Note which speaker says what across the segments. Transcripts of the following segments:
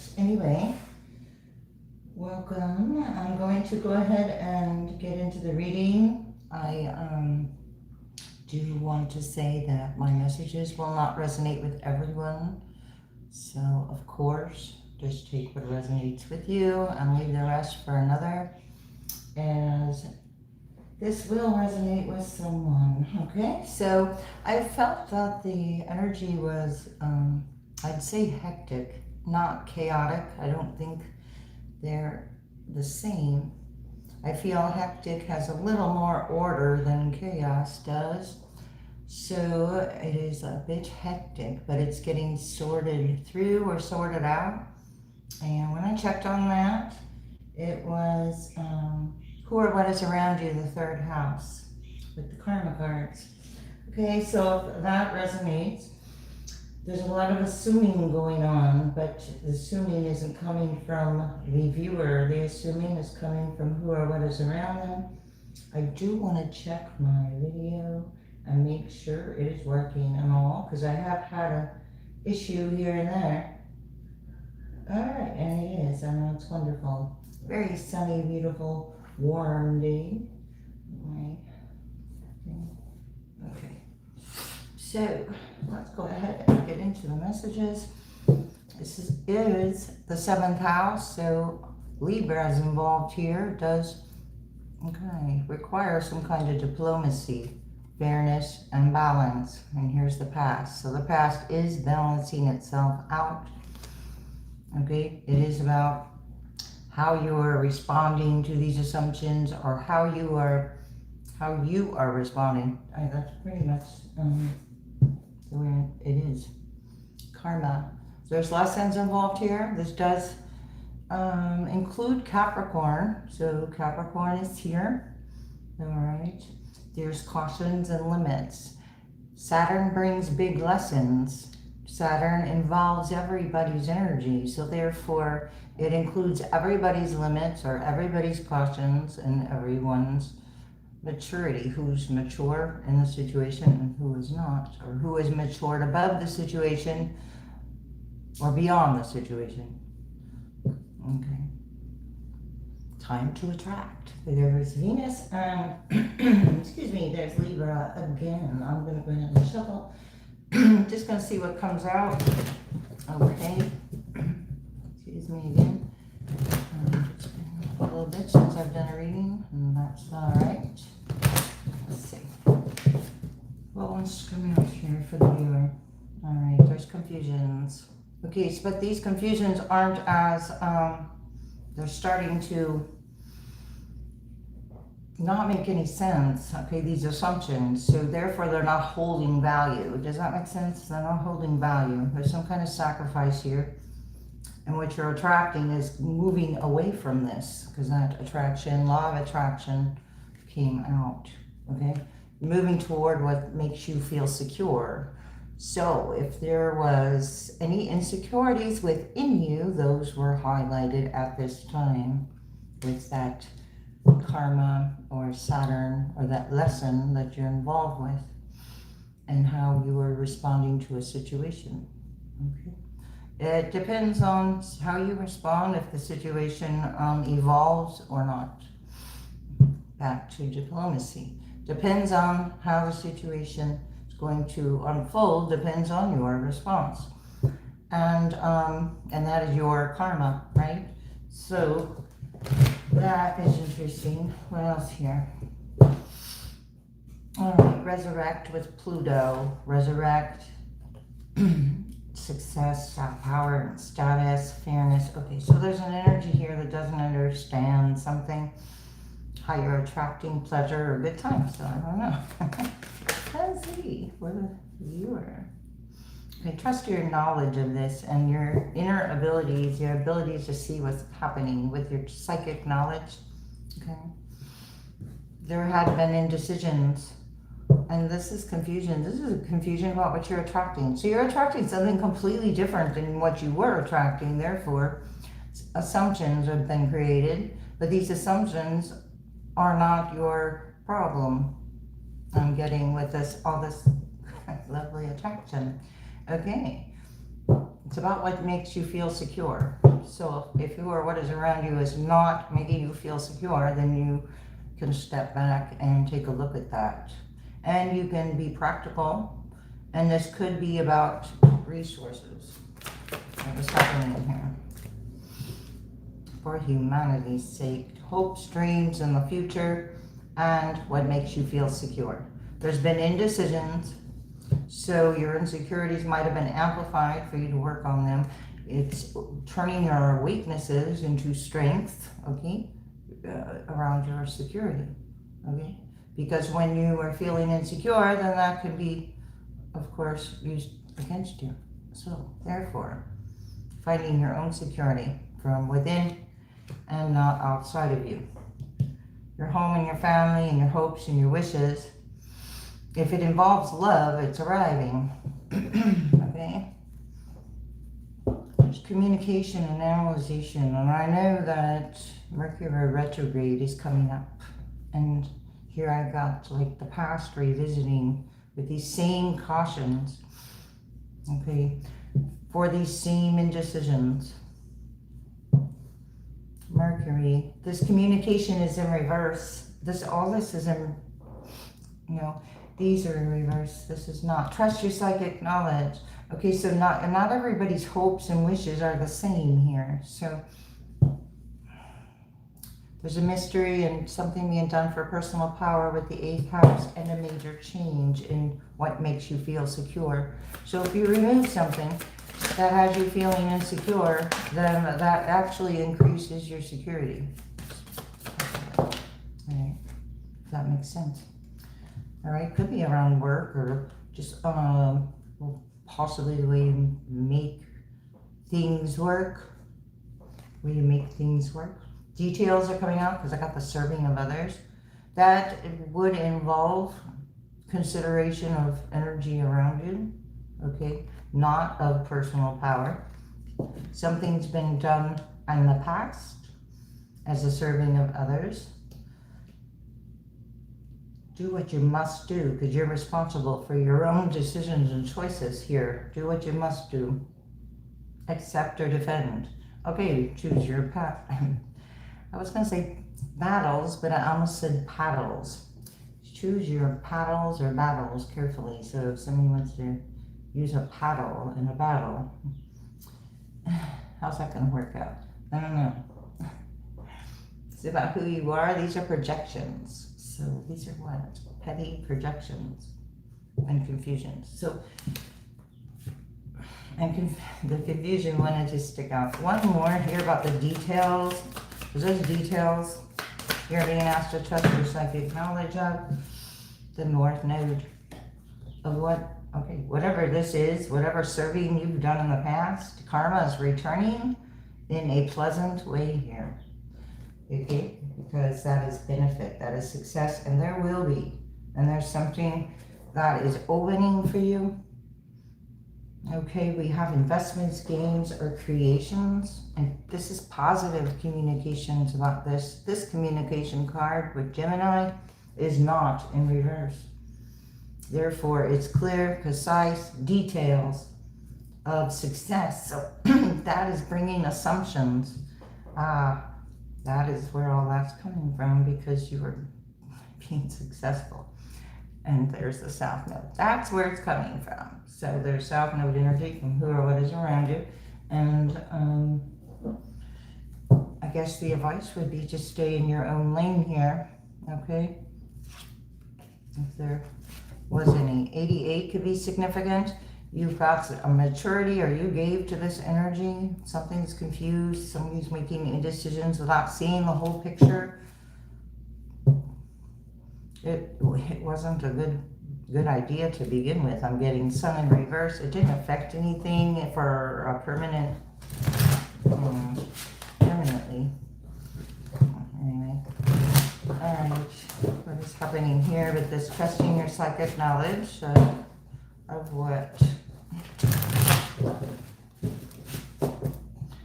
Speaker 1: works. Anyway, welcome. I'm going to go ahead and get into the reading. I do want to say that my messages will not resonate with everyone. So, of course, just take what resonates with you and leave the rest for another, as this will resonate with someone. Okay, so I felt that the energy was, I'd say hectic, not chaotic. I don't think they're the same. I feel hectic has a little more order than chaos does. So it is a bit hectic, but it's getting sorted through or sorted out. And when I checked on that, it was who or what is around you, the third house, with the karma cards. Okay, so if that resonates, there's a lot of assuming going on, but the assuming isn't coming from the viewer. The assuming is coming from who or what is around them. I do want to check my video and make sure it is working and all, because I have had an issue here and there. All right, and it is, and that's wonderful. Very sunny, beautiful, warm day. Right. Okay. So let's go ahead and get into the messages. This is the seventh house, so Libra is involved here. Does require some kind of diplomacy, fairness, and balance. And here's the past. So the past is balancing itself out. Okay, it is about how you are responding to these assumptions, or how you are responding. That's pretty much the way it is. Karma. There's lessons involved here. This does include Capricorn. So Capricorn is here. All right. There's cautions and limits. Saturn brings big lessons. Saturn involves everybody's energy, so therefore it includes everybody's limits or everybody's cautions and everyone's maturity, who's mature in the situation and who is not, or who is matured above the situation or beyond the situation. Okay. Time to attract. There's Venus and, excuse me, there's Libra again. I'm going to go ahead and shuffle. Just going to see what comes out. Okay. Excuse me again. It's been a little bit since I've done a reading, and that's all right. Let's see. What one's coming out here for the viewer? All right, there's confusions. Okay, so, but these confusions aren't as, they're starting to not make any sense, okay, these assumptions, so therefore they're not holding value. Does that make sense? They're not holding value. There's some kind of sacrifice here, and what you're attracting is moving away from this, because that attraction, law of attraction came out, okay? Moving toward what makes you feel secure. So if there was any insecurities within you, those were highlighted at this time with that karma or Saturn, or that lesson that you're involved with, and how you are responding to a situation. Okay, it depends on how you respond, if the situation evolves or not. Back to diplomacy. Depends on how the situation is going to unfold, depends on your response, and that is your karma, right? So that is interesting. What else here? All right, resurrect with Pluto. Resurrect, success, power, status, fairness. Okay, so there's an energy here that doesn't understand something, how you're attracting pleasure or good times. So I don't know. Let's see for the viewer. Okay, trust your knowledge of this and your inner abilities, your abilities to see what's happening with your psychic knowledge. Okay. There had been indecisions, and this is confusion. This is a confusion about what you're attracting. So you're attracting something completely different than what you were attracting. Therefore, assumptions have been created, but these assumptions are not your problem. I'm getting with this, all this lovely attraction. Okay, It's about what makes you feel secure. So if you or what is around you is not making you feel secure, then you can step back and take a look at that. And you can be practical. And this could be about resources. What is happening here? For humanity's sake, hopes, dreams in the future, and what makes you feel secure. There's been indecisions, so your insecurities might have been amplified for you to work on them. It's turning your weaknesses into strength, okay, around your security, okay? Because when you are feeling insecure, then that can be, of course, used against you. So, therefore, finding your own security from within and not outside of you. Your home and your family and your hopes and your wishes. If it involves love, it's arriving. Okay? There's communication and analyzation, and I know that Mercury retrograde is coming up. And here I got like the past revisiting with these same cautions. Okay? For these same indecisions. Mercury, this communication is in reverse. All this is in, these are in reverse. This is not. Trust your psychic knowledge. Okay, so not everybody's hopes and wishes are the same here. So there's a mystery and something being done for personal power with the 8th house and a major change in what makes you feel secure. So if you remove something that has you feeling insecure, then that actually increases your security. All right, if that makes sense. All right, could be around work or just possibly the way you make things work. Details are coming out because I got the serving of others. That would involve consideration of energy around you, okay? Not of personal power. Something's been done in the past as a serving of others. Do what you must do because you're responsible for your own decisions and choices here. Do what you must do. Accept or defend. Okay, choose your path. I was going to say battles, but I almost said paddles. Choose your paddles or battles carefully. So if somebody wants to use a paddle in a battle, how's that going to work out? I don't know. It's about who you are. These are projections. So these are what? Petty projections and confusions. So, the confusion wanted to stick out. One more here about the details. Because those details you're being asked to trust your psychic knowledge of. The North Node of whatever this is, whatever serving you've done in the past, karma is returning in a pleasant way here. Okay? Because that is benefit, that is success, and there will be. And there's something that is opening for you. Okay, we have investments, gains, or creations, and this is positive communications about this. This communication card with Gemini is not in reverse. Therefore, it's clear, concise details of success. So that is bringing assumptions. That is where all that's coming from because you are being successful. And there's the South Node. That's where it's coming from. So there's South Node energy from who or what is around you. And I guess the advice would be just stay in your own lane here. Okay? If there was any. 88 could be significant. You've got a maturity or you gave to this energy. Something's confused. Somebody's making indecisions without seeing the whole picture. It wasn't a good idea to begin with. I'm getting Sun in reverse. It didn't affect anything for a permanently. Anyway. Alright. What is happening here with this trusting your psychic knowledge of what?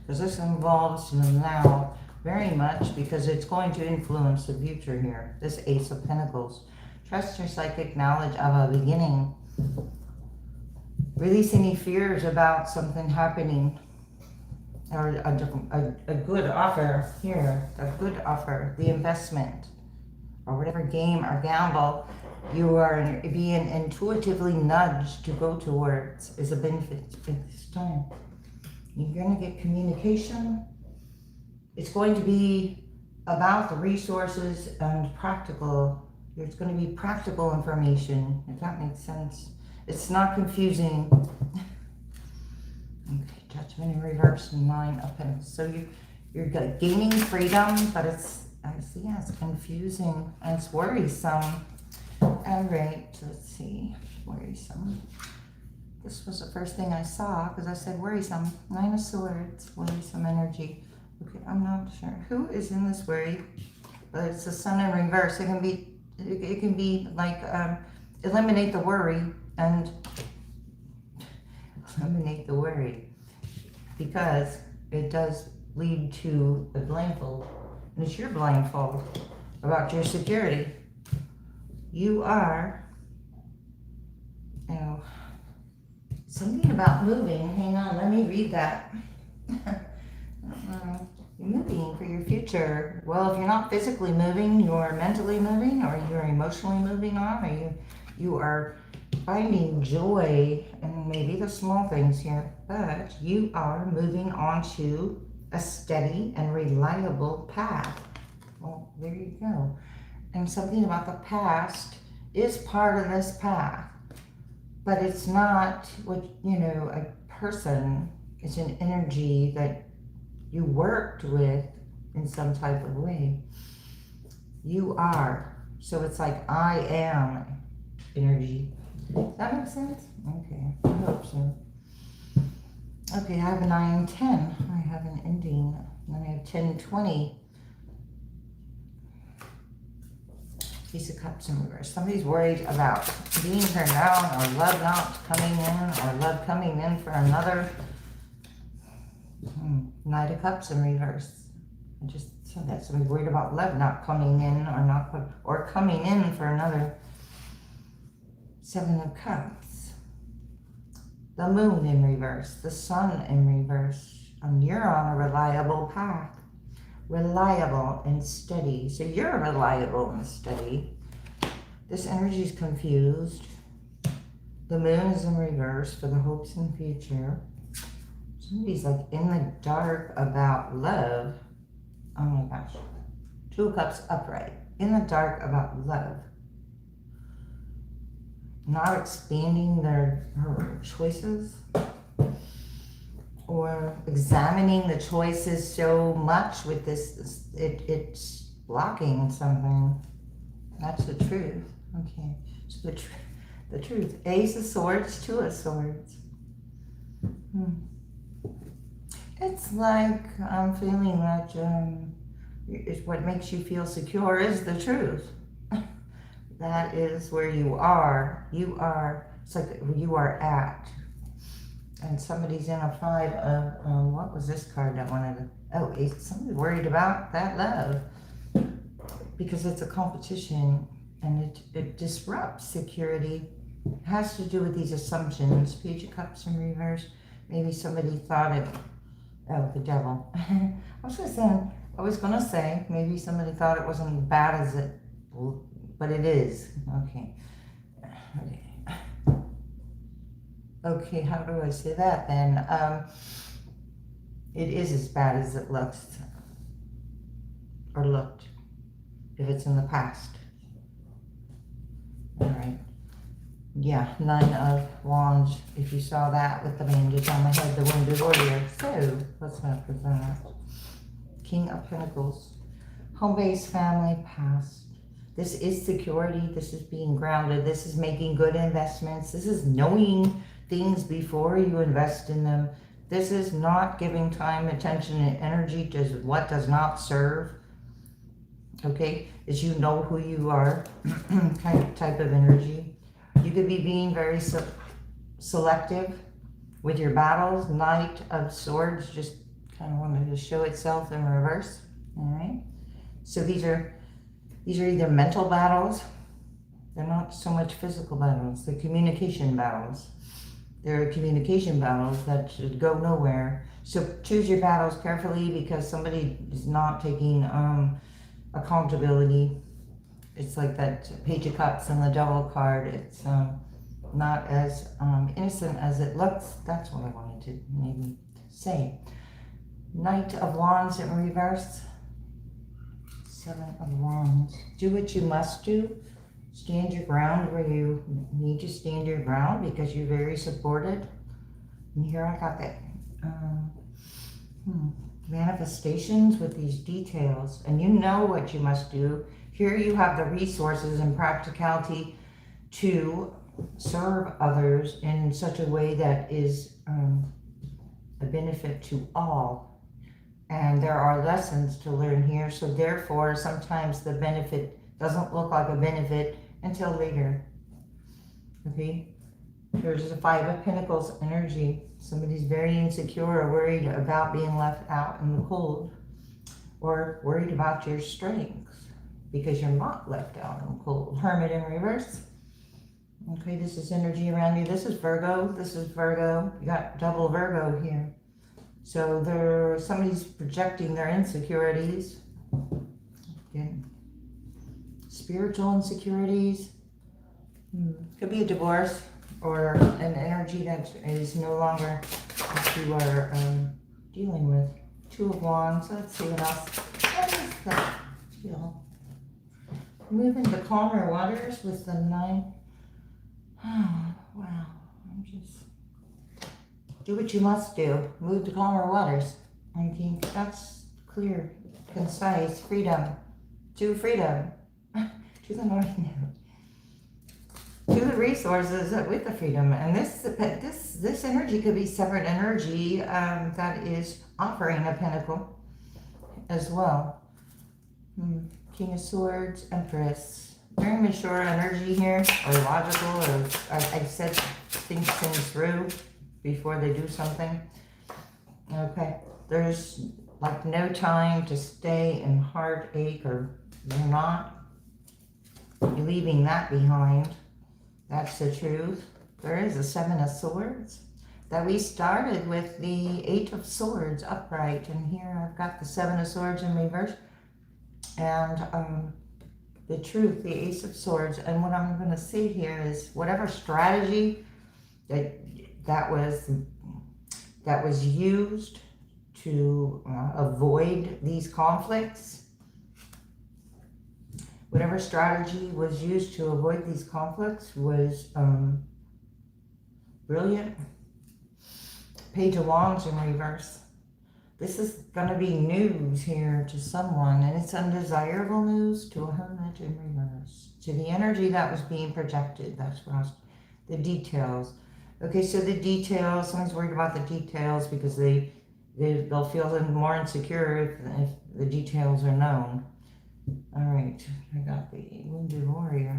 Speaker 1: Because this involves now very much because it's going to influence the future here. This Ace of Pentacles. Trust your psychic knowledge of a beginning. Release any fears about something happening, or a good offer here, a good offer, the investment, or whatever game or gamble you are being intuitively nudged to go towards is a benefit at this time. You're going to get communication. It's going to be about the resources and practical. There's going to be practical information, if that makes sense. It's not confusing. Okay, Judgment in reverse, 9 of Pentacles. So you're gaining freedom, but it's, I see, it's confusing and it's worrisome. All right, let's see, worrisome. This was the first thing I saw because I said worrisome. 9 of Swords, worrisome energy. Okay, I'm not sure who is in this worry, but it's the Sun in reverse. It can be like eliminate the worry and eliminate the worry, because it does lead to a blindfold, and it's your blindfold about your security. You are, something about moving. Hang on, let me read that. You're moving for your future. Well, if you're not physically moving, you're mentally moving, or you're emotionally moving on, or you are finding joy in maybe the small things here, but you are moving on to a steady and reliable path. Well, there you go. And something about the past is part of this path, but it's not what, a person. It's an energy that you worked with in some type of way. You are. So it's like I am energy. Does that make sense? Okay, I hope so. Okay, I have a 9, 10. I have an ending. Then I have 10, 20. Ace of Cups in reverse. Somebody's worried about being turned down, or love not coming in, or love coming in for another. Knight of Cups in reverse. I just said that. Somebody's worried about love not coming in, or coming in for another. 7 of Cups. The Moon in reverse. The Sun in reverse. And you're on a reliable path. Reliable and steady. So you're reliable and steady. This energy is confused. The Moon is in reverse for the hopes and future. Somebody's like in the dark about love. Oh my gosh. 2 of Cups upright. In the dark about love. Not expanding her choices, or examining the choices so much with this, it's blocking something. That's the truth. Okay, so the truth. Ace of Swords, 2 of Swords. It's like I'm feeling that what makes you feel secure is the truth. That is where you are. You are, it's like you are at. And somebody's in a 5 of, what was this card that wanted to, somebody's worried about that love. Because it's a competition and it disrupts security. It has to do with these assumptions. Page of Cups in reverse. Maybe somebody thought it, the devil. I was gonna say, maybe somebody thought it wasn't as bad as it, but it is. Okay, how do I say that then? It is as bad as it looks, or looked, if it's in the past. All right. Yeah, 9 of Wands, if you saw that with the bandage on the head, the wounded warrior. So, what's up with that? King of Pentacles. Home base, family, past. This is security. This is being grounded. This is making good investments. This is knowing things before you invest in them. This is not giving time, attention, and energy to what does not serve. Okay? As you know who you are, kind of type of energy. You could be being very selective with your battles. Knight of Swords just kind of wanted to show itself in reverse. All right? So these are either mental battles. They're not so much physical battles. They're communication battles. There are communication battles that should go nowhere. So choose your battles carefully, because somebody is not taking accountability. It's like that Page of Cups and the Devil card. It's not as innocent as it looks. That's what I wanted to maybe say. Knight of Wands in reverse. Seven of Wands. Do what you must do. Stand your ground where you need to stand your ground, because you're very supported. And here I got that manifestations with these details. And you know what you must do. Here you have the resources and practicality to serve others in such a way that is a benefit to all. And there are lessons to learn here. So therefore, sometimes the benefit doesn't look like a benefit until later. Okay? There's a Five of Pentacles energy. Somebody's very insecure or worried about being left out in the cold, or worried about your strength because you're not left out in the cold. Hermit in reverse. Okay, this is energy around you. This is Virgo. This is Virgo. You got double Virgo here. So somebody's projecting their insecurities. Again, spiritual insecurities. Could be a divorce, or an energy that is no longer what you are dealing with. Two of Wands. Let's see what else. What is that deal? Move into calmer waters with the Nine. Oh, wow. I'm just... Do what you must do. Move to calmer waters. I think that's clear, concise. Freedom. To freedom. To the North Node. To the resources with the freedom. And this energy could be separate energy that is offering a pentacle as well. King of Swords, Empress. Very mature energy here, or logical, or I said think things through before they do something. Okay, there's like no time to stay in heartache, or you're not. You're leaving that behind. That's the truth. There is a Seven of Swords that we started with the Eight of Swords upright, and here I've got the Seven of Swords in reverse, and the truth, the Ace of Swords. And what I'm going to say here is whatever strategy that was used to avoid these conflicts, whatever strategy was used to avoid these conflicts was brilliant. Page of Wands in reverse. This is going to be news here to someone, and it's undesirable news to a Hermit in reverse. To the energy that was being projected. That's what I was, the details. Okay, so the details, someone's worried about the details because they'll feel more insecure if the details are known. All right, I got the Wounded Warrior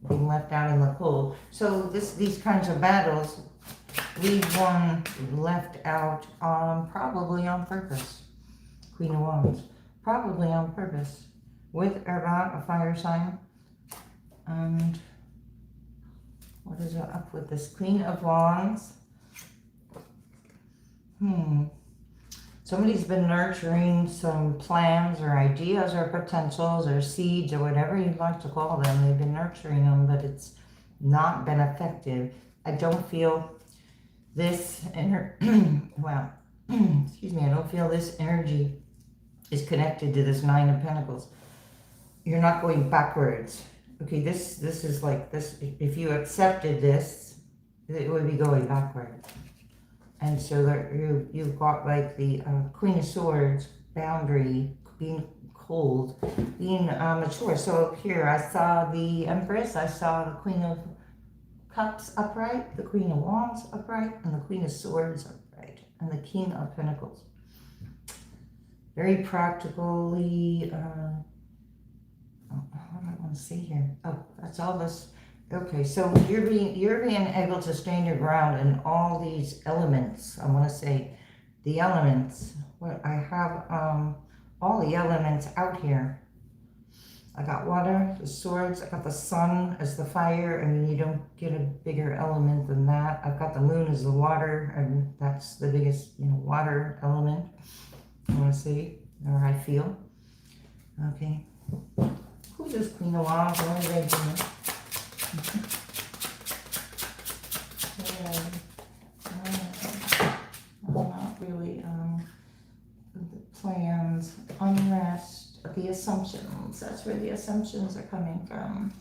Speaker 1: being left out in the cold. So these kinds of battles leave one left out probably on purpose. Queen of Wands, probably on purpose. With or about a fire sign. And what is up with this Queen of Wands? Somebody's been nurturing some plans or ideas or potentials or seeds or whatever you'd like to call them. They've been nurturing them, but it's not been effective. I don't feel this, well, excuse me, I don't feel this energy is connected to this Nine of Pentacles. You're not going backwards. Okay, this is like this. If you accepted this, it would be going backward. And so that you've got like the Queen of Swords, boundary, being cold, being mature. So here I saw the Empress, I saw the Queen of Cups upright, the Queen of Wands upright, and the Queen of Swords upright, and the King of Pentacles. Very practically, what do I want to say here? Oh, that's all this. Okay, so you're being able to stand your ground in all these elements. I want to say the elements. What I have all the elements out here. I got water, the swords, I got the sun as the fire. I mean, you don't get a bigger element than that. I've got the moon as the water, and that's the biggest, water element. I want to see, or I feel. Okay. Who's this Queen of Wands? What are they doing? Not really, plans, unrest, the assumptions. That's where the assumptions are coming from.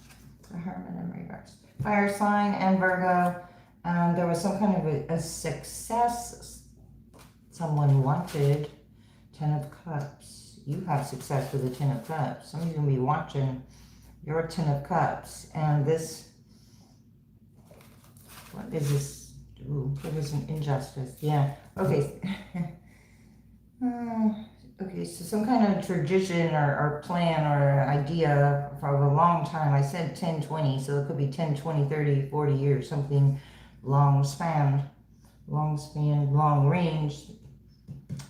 Speaker 1: The Hermit in reverse. Fire sign and Virgo. There was some kind of a success someone wanted. Ten of Cups. You have success with the Ten of Cups. Some of you will be watching your Ten of Cups. And this, what is this? Ooh, it was an injustice. Yeah. Okay. Okay, so some kind of tradition or plan or idea for a long time. I said 10, 20, so it could be 10, 20, 30, 40 years, something long range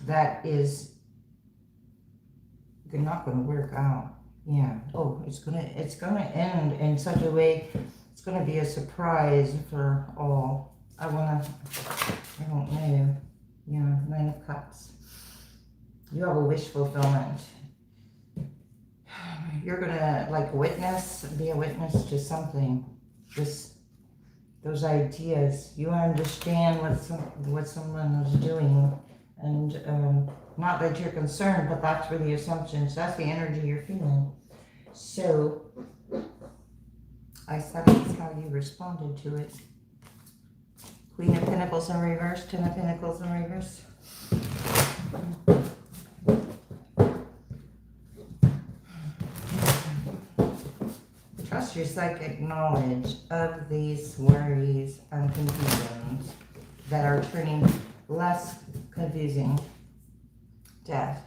Speaker 1: that is not going to work out. Yeah. Oh, it's gonna end in such a way. It's gonna be a surprise for all. I don't know. Yeah, Nine of Cups. You have a wish fulfillment. You're gonna be a witness to something. Those ideas. You understand what someone is doing, and not that you're concerned, but that's where the assumptions. That's the energy you're feeling. So I said that's how you responded to it. Queen of Pentacles in reverse. Ten of Pentacles in reverse. Trust your psychic knowledge of these worries and confusions that are turning less confusing. Death.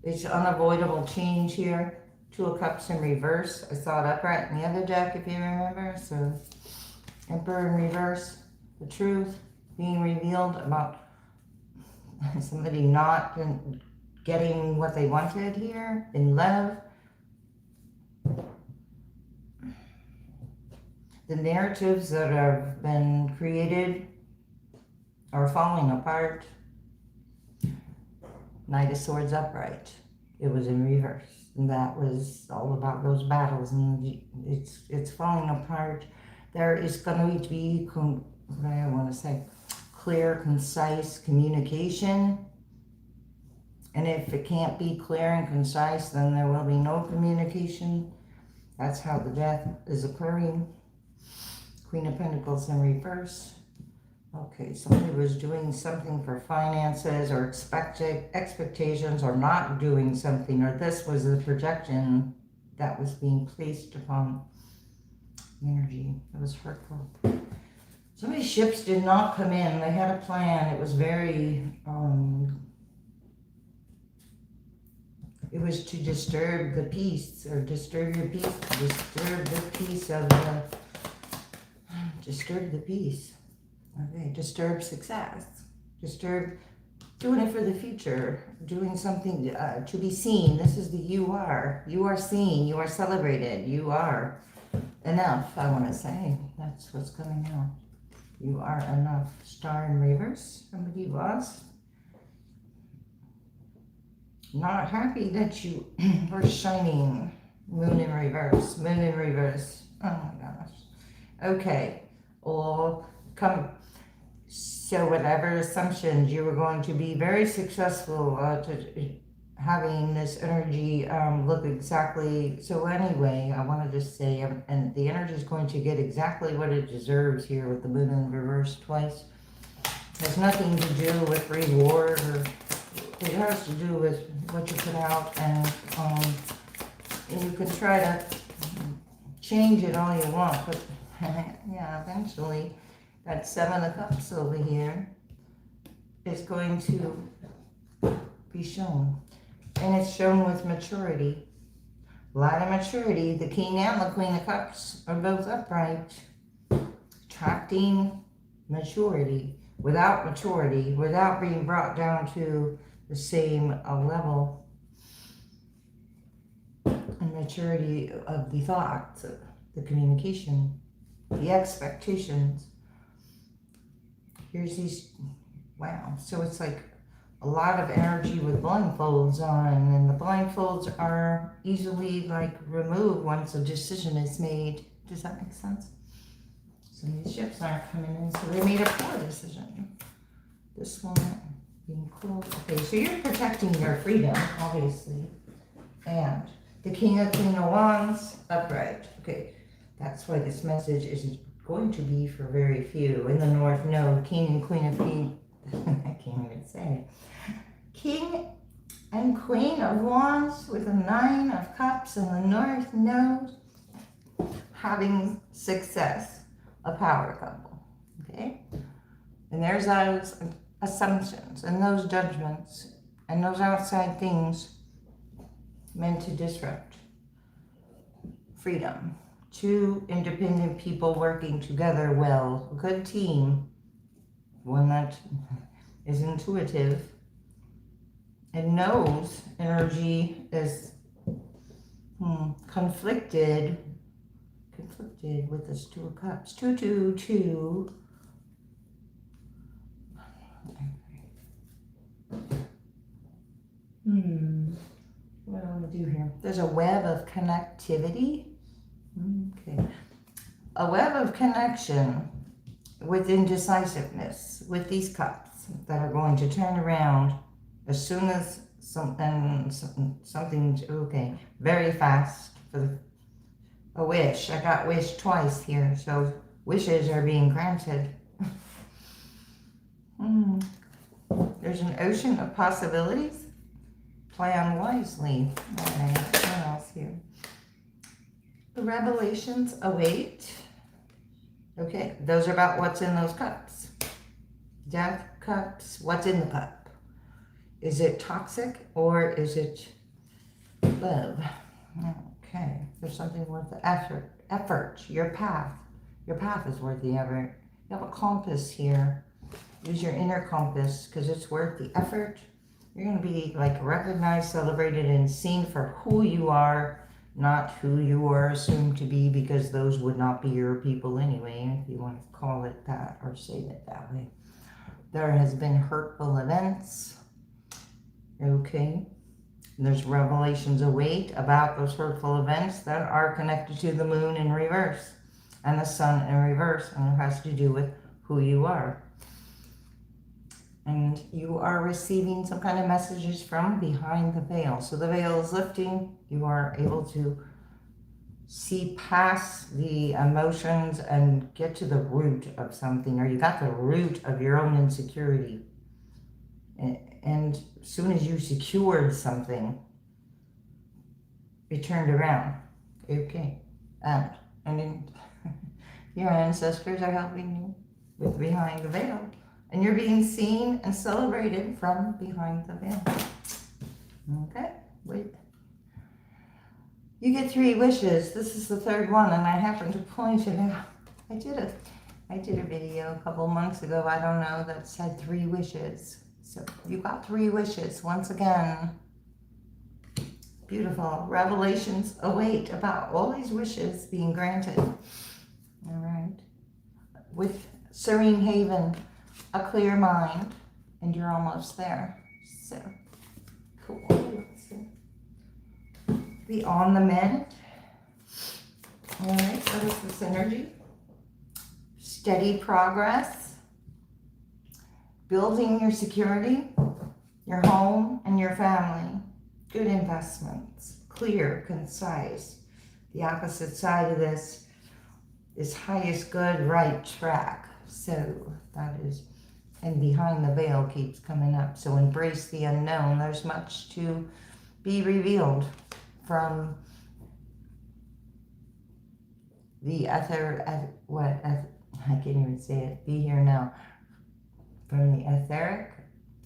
Speaker 1: It's unavoidable change here. Two of Cups in reverse. I saw it upright in the other deck, if you remember. So, Emperor in reverse. The truth being revealed about somebody not getting what they wanted here in love. The narratives that have been created are falling apart. Knight of Swords upright. It was in reverse. And that was all about those battles. And it's falling apart. There is going to be, clear, concise communication. And if it can't be clear and concise, then there will be no communication. That's how the death is occurring. Queen of Pentacles in reverse. Okay, somebody was doing something for finances or expectations or not doing something, or this was the projection that was being placed upon energy. It was hurtful. Somebody's ships did not come in. They had a plan. It was very, it was to disturb the peace, or disturb your peace, disturb the peace of the, disturb the peace. Okay, disturb success, disturb doing it for the future, doing something to be seen. This is the you are seen, you are celebrated, you are enough, I want to say. That's what's coming out. You are enough. Star in reverse. Somebody was not happy that you were shining. Moon in reverse. Moon in reverse. Oh my gosh. Okay. All come. So whatever assumptions, you were going to be very successful to having this energy look exactly. So anyway, I wanted to say, and the energy is going to get exactly what it deserves here with the moon in reverse twice. It has nothing to do with reward, or it has to do with what you put out, and you can try to change it all you want, but yeah, eventually that Seven of Cups over here is going to be shown. And it's shown with maturity. A lot of maturity. The King and the Queen of Cups are both upright. Attracting maturity. Without maturity, without being brought down to the same level. and maturity of the thoughts, the communication, the expectations. Here's these, wow. So it's like a lot of energy with blindfolds on, and the blindfolds are easily like removed once a decision is made. Does that make sense? So these ships aren't coming in, so they made a poor decision. This one being cool. Okay, so you're protecting your freedom, obviously. And the King of Wands upright. Okay, that's why this message isn't going to be for very few. In the North Node, King and Queen of King. I can't even say it. King and Queen of Wands with a 9 of Cups in the North Node, having success, a power couple. Okay, and there's those assumptions and those judgments and those outside things meant to disrupt freedom. Two independent people working together well, a good team, one that is intuitive and knows energy is conflicted with this 2 of Cups. 2, 2, 2. What do I want to do here? There's a web of connectivity. Okay. A web of connection with indecisiveness with these cups that are going to turn around as soon as something's okay, very fast for a wish. I got wish twice here, so wishes are being granted. There's an ocean of possibilities. Plan wisely. All right, what else here? The revelations await. Okay, those are about what's in those cups. Death, cups, what's in the cup? Is it toxic or is it love? Okay, there's something worth the effort, your path. Your path is worth the effort. You have a compass here. Use your inner compass because it's worth the effort. You're going to be like recognized, celebrated, and seen for who you are, not who you are assumed to be, because those would not be your people anyway, if you want to call it that or say it that way. There has been hurtful events. Okay. And there's revelations await about those hurtful events that are connected to the moon in reverse and the sun in reverse, and it has to do with who you are. And you are receiving some kind of messages from behind the veil. So the veil is lifting. You are able to see past the emotions and get to the root of something, or you got the root of your own insecurity. And as soon as you secured something, it turned around. Okay. And then your ancestors are helping you with behind the veil. And you're being seen and celebrated from behind the veil. Okay, wait. You get 3 wishes. This is the 3rd one, and I happen to point it out. I did a video a couple months ago, I don't know, that said 3 wishes. So you got 3 wishes once again. Beautiful. Revelations await about all these wishes being granted. All right. With serene haven, a clear mind, and you're almost there. So, cool. Let's see. Be on the mend. All right, so this is energy. Steady progress. Building your security, your home, and your family. Good investments. Clear, concise. The opposite side of this is highest good, right track. So, that is... And behind the veil keeps coming up. So embrace the unknown. There's much to be revealed from the I can't even say it. Be here now. From the etheric,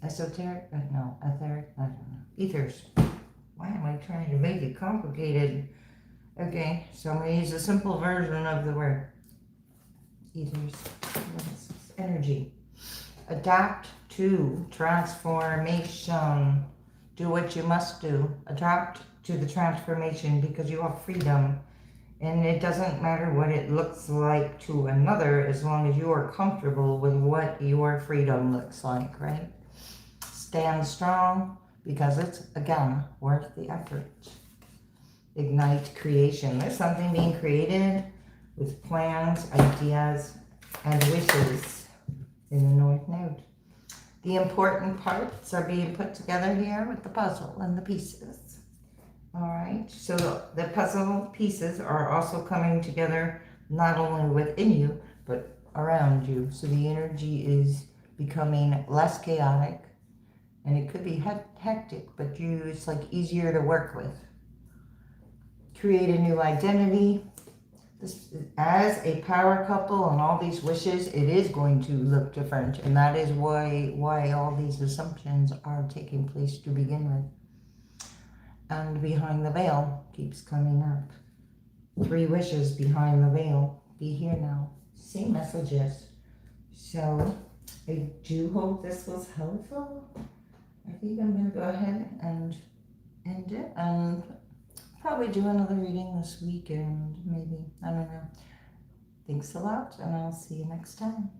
Speaker 1: esoteric, etheric, I don't know. Ethers. Why am I trying to make it complicated? Okay, so I'm going to use a simple version of the word. Ethers. Energy. Adapt to transformation. Do what you must do. Adapt to the transformation because you have freedom. And it doesn't matter what it looks like to another as long as you are comfortable with what your freedom looks like, right? Stand strong because it's, again, worth the effort. Ignite creation. There's something being created with plans, ideas, and wishes in the North Node. The important parts are being put together here with the puzzle and the pieces. All right, so the puzzle pieces are also coming together not only within you, but around you. So the energy is becoming less chaotic, and it could be hectic, but it's like easier to work with. Create a new identity. This, as a power couple and all these wishes, it is going to look different, and that is why all these assumptions are taking place to begin with. And behind the veil keeps coming up. 3 wishes behind the veil. Be here now. Same messages. So I do hope this was helpful. I think I'm going to go ahead and end it and probably do another reading this weekend, maybe. I don't know. Thanks a lot, and I'll see you next time.